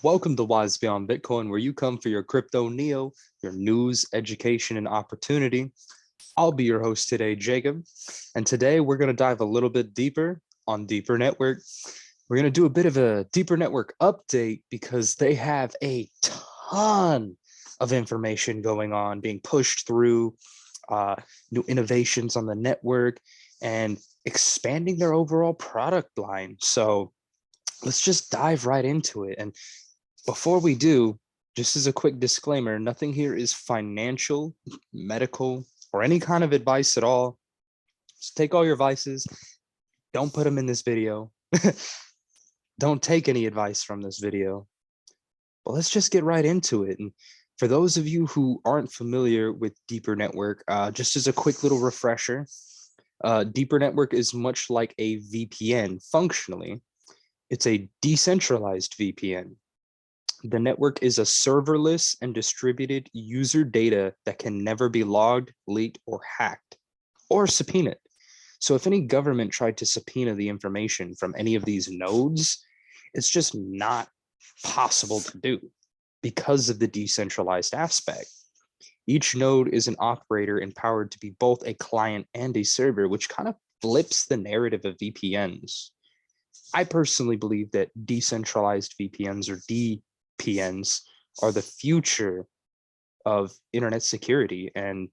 Welcome to Wise Beyond Bitcoin, where you come for your crypto neo, your news, education, and opportunity. I'll be your host today, Jacob. And today we're going to dive a little bit deeper on DeeperNetwork. We're going to do a bit of a DeeperNetwork update because they have a ton of information going on, being pushed through new innovations on the network and expanding their overall product line. So let's just dive right into it. And before we do, just as a quick disclaimer, nothing here is financial, medical, or any kind of advice at all. Just take all your vices. Don't put them in this video. Don't take any advice from this video. But let's just get right into it. And for those of you who aren't familiar with DeeperNetwork, just as a quick little refresher, DeeperNetwork is much like a VPN functionally. It's a decentralized VPN. The network is a serverless and distributed user data that can never be logged, leaked, or hacked, or subpoenaed. So if any government tried to subpoena the information from any of these nodes, it's just not possible to do because of the decentralized aspect. Each node is an operator empowered to be both a client and a server, which kind of flips the narrative of VPNs. I personally believe that decentralized VPNs or DPNs are the future of internet security and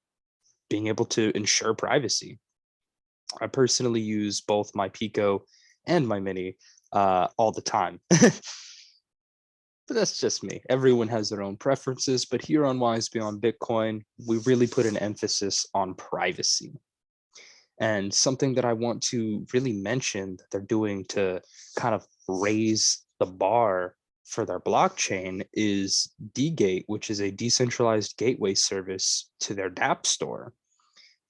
being able to ensure privacy. I personally use both my Pico and my Mini all the time. But that's just me. Everyone has their own preferences, but here on Wise Beyond Bitcoin, we really put an emphasis on privacy. And something that I want to really mention that they're doing to kind of raise the bar for their blockchain is DGate, which is a decentralized gateway service to their DApp store.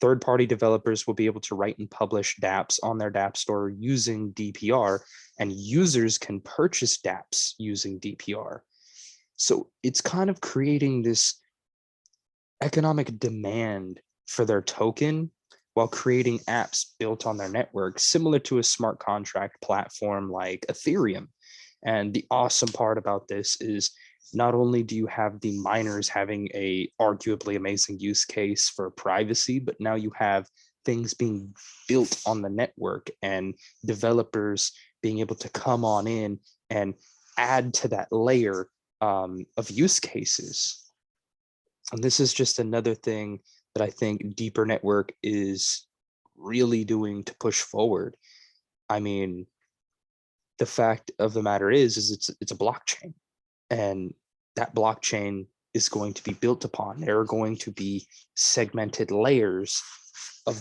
Third-party developers will be able to write and publish dApps on their DApp store using DPR, and users can purchase dApps using DPR. So it's kind of creating this economic demand for their token while creating apps built on their network, similar to a smart contract platform like Ethereum. And the awesome part about this is not only do you have the miners having a arguably amazing use case for privacy, but now you have things being built on the network and developers being able to come on in and add to that layer of use cases. And this is just another thing that I think DeeperNetwork is really doing to push forward. I mean, the fact of the matter is it's a blockchain, and that blockchain is going to be built upon. There are going to be segmented layers of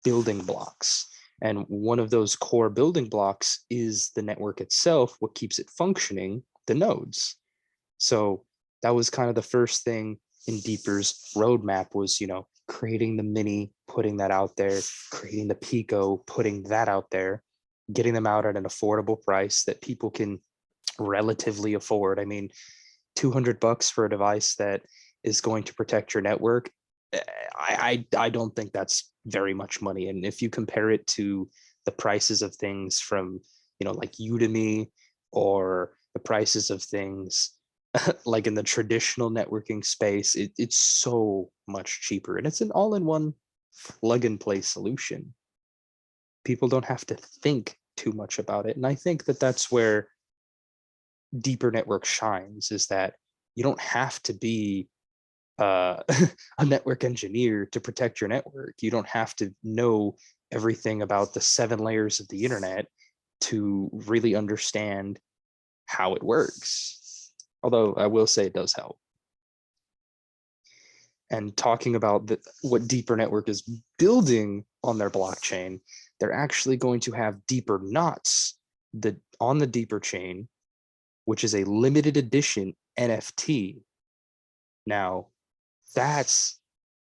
building blocks. And one of those core building blocks is the network itself, what keeps it functioning, the nodes. So that was kind of the first thing in Deeper's roadmap was, creating the Mini, putting that out there, creating the Pico, putting that out there, getting them out at an affordable price that people can relatively afford. I mean, $200 for a device that is going to protect your network, I don't think that's very much money. And if you compare it to the prices of things from, like Udemy, or the prices of things like in the traditional networking space, it's so much cheaper, and it's an all-in-one plug and play solution. People don't have to think too much about it. And I think that that's where DeeperNetwork shines, is that you don't have to be a network engineer to protect your network. You don't have to know everything about the 7 layers of the internet to really understand how it works. Although I will say it does help. And talking about what DeeperNetwork is building on their blockchain, they're actually going to have Deeper Knots on the Deeper chain, which is a limited edition NFT. Now, that's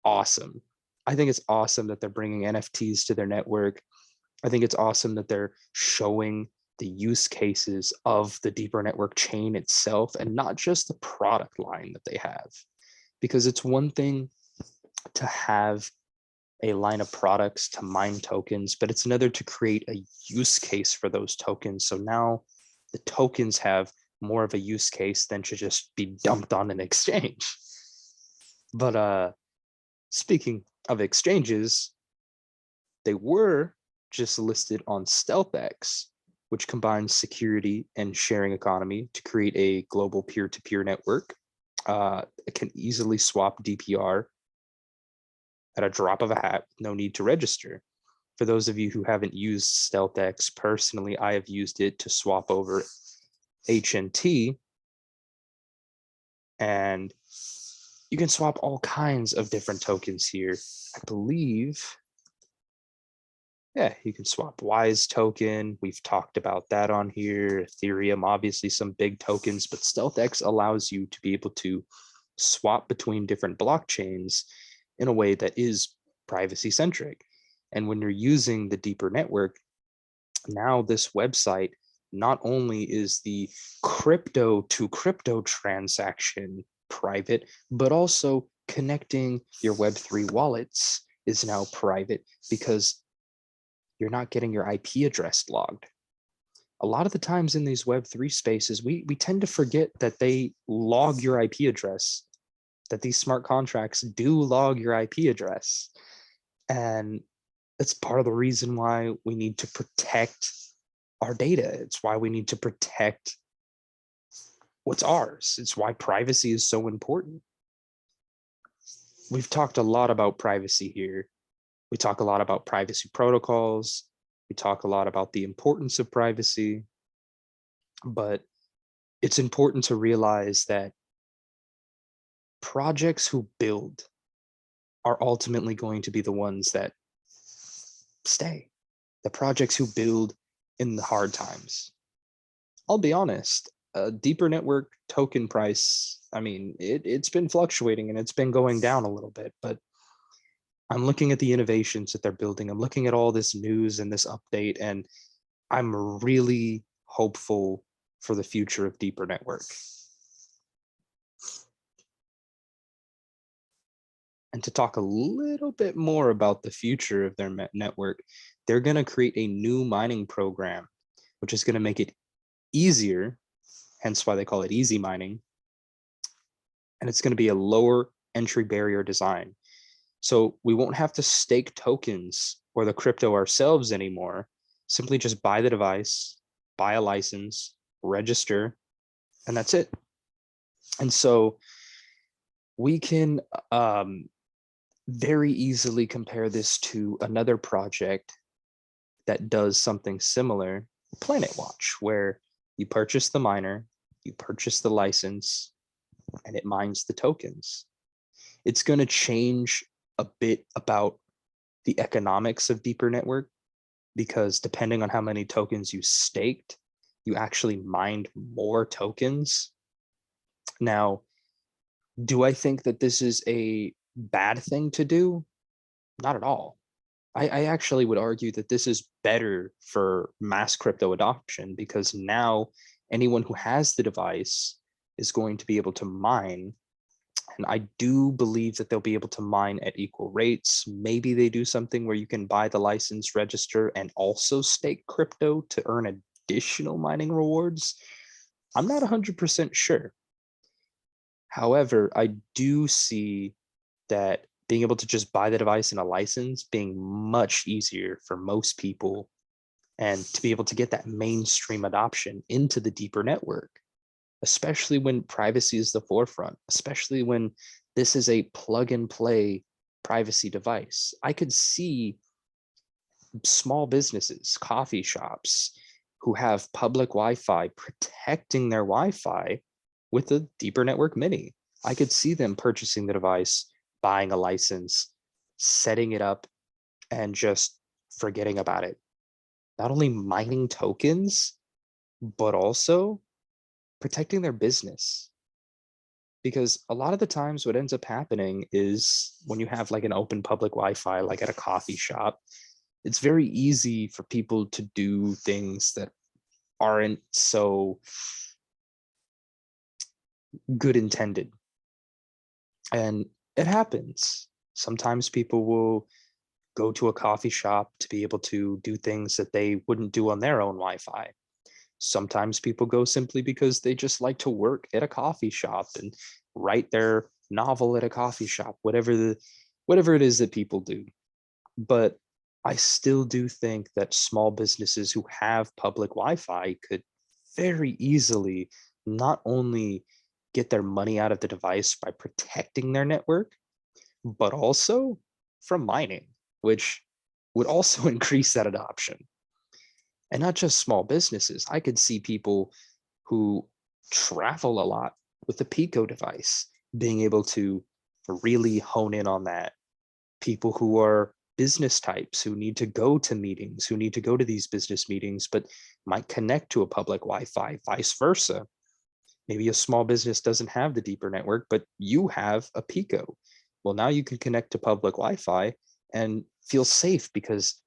awesome. I think it's awesome that they're bringing NFTs to their network. I think it's awesome that they're showing the use cases of the DeeperNetwork chain itself and not just the product line that they have. Because it's one thing to have a line of products to mine tokens, but it's another to create a use case for those tokens. So now the tokens have more of a use case than to just be dumped on an exchange. But speaking of exchanges, they were just listed on StealthX, which combines security and sharing economy to create a global peer-to-peer network. It can easily swap DPR at a drop of a hat, no need to register. For those of you who haven't used StealthX, personally, I have used it to swap over HNT, and you can swap all kinds of different tokens here. I believe, yeah, you can swap Wise token. We've talked about that on here. Ethereum, obviously some big tokens, but StealthX allows you to be able to swap between different blockchains in a way that is privacy centric. And when you're using the DeeperNetwork, now this website not only is the crypto to crypto transaction private, but also connecting your Web3 wallets is now private because you're not getting your IP address logged. A lot of the times in these Web3 spaces, we tend to forget that they log your IP address, that these smart contracts do log your IP address. And that's part of the reason why we need to protect our data. It's why we need to protect what's ours. It's why privacy is so important. We've talked a lot about privacy here. We talk a lot about privacy protocols. We talk a lot about the importance of privacy, but it's important to realize that projects who build are ultimately going to be the ones that stay. The projects who build in the hard times. I'll be honest, DeeperNetwork token price, I mean, it's been fluctuating and it's been going down a little bit, but I'm looking at the innovations that they're building. I'm looking at all this news and this update, and I'm really hopeful for the future of DeeperNetwork. And to talk a little bit more about the future of their network, they're going to create a new mining program, which is going to make it easier, hence why they call it easy mining. And it's going to be a lower entry barrier design. So we won't have to stake tokens or the crypto ourselves anymore. Simply just buy the device, buy a license, register, and that's it. And so we can very easily compare this to another project that does something similar, Planet Watch, where you purchase the miner, you purchase the license, and it mines the tokens. It's going to change a bit about the economics of DeeperNetwork, because depending on how many tokens you staked, you actually mined more tokens. Now, do I think that this is a bad thing to do? Not at all. I actually would argue that this is better for mass crypto adoption, because now anyone who has the device is going to be able to mine. And I do believe that they'll be able to mine at equal rates. Maybe they do something where you can buy the license, register, and also stake crypto to earn additional mining rewards. I'm not 100% sure. However, I do see that being able to just buy the device and a license being much easier for most people, and to be able to get that mainstream adoption into the DeeperNetwork, especially when privacy is the forefront, especially when this is a plug and play privacy device. I could see small businesses, coffee shops who have public Wi-Fi protecting their Wi-Fi with the DeeperNetwork Mini. I could see them purchasing the device, buying a license, setting it up, and just forgetting about it. Not only mining tokens, but also protecting their business. Because a lot of the times what ends up happening is when you have like an open public Wi-Fi, like at a coffee shop, it's very easy for people to do things that aren't so good intended. And it happens. Sometimes people will go to a coffee shop to be able to do things that they wouldn't do on their own Wi-Fi. Sometimes people go simply because they just like to work at a coffee shop and write their novel at a coffee shop, whatever it is that people do. But I still do think that small businesses who have public Wi-Fi could very easily not only get their money out of the device by protecting their network, but also from mining, which would also increase that adoption. And not just small businesses. I could see people who travel a lot with a Pico device being able to really hone in on that. People who are business types who need to go to meetings, who need to go to these business meetings, but might connect to a public Wi-Fi, vice versa. Maybe a small business doesn't have the DeeperNetwork, but you have a Pico. Well, now you can connect to public Wi-Fi and feel safe because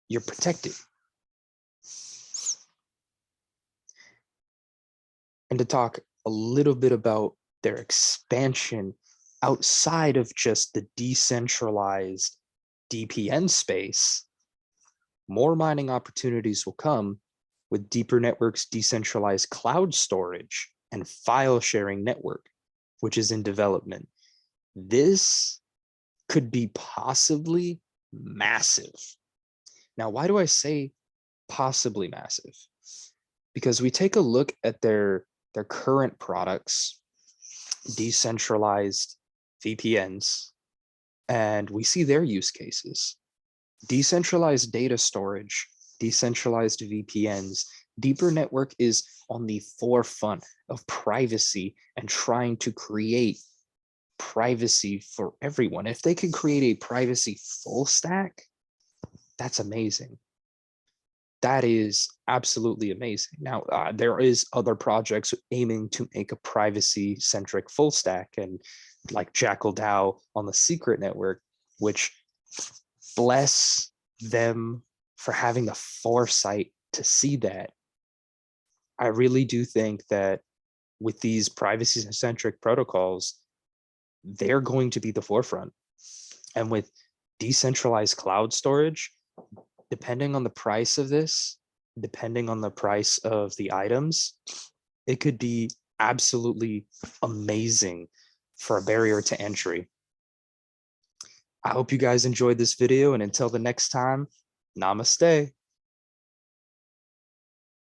you're protected. And to talk a little bit about their expansion outside of just the decentralized DPN space, more mining opportunities will come with DeeperNetwork's decentralized cloud storage and file sharing network, which is in development. This could be possibly massive. Now, why do I say possibly massive? Because we take a look at their current products, decentralized VPNs, and we see their use cases. Decentralized data storage, decentralized VPNs. DeeperNetwork is on the forefront of privacy and trying to create privacy for everyone. If they can create a privacy full stack, that's amazing. That is absolutely amazing. Now, there is other projects aiming to make a privacy-centric full stack, and like Jackal DAO on the Secret Network, which bless them for having the foresight to see that. I really do think that with these privacy-centric protocols, they're going to be the forefront. And with decentralized cloud storage, depending on the price of this, depending on the price of the items, it could be absolutely amazing for a barrier to entry. I hope you guys enjoyed this video, and until the next time, namaste.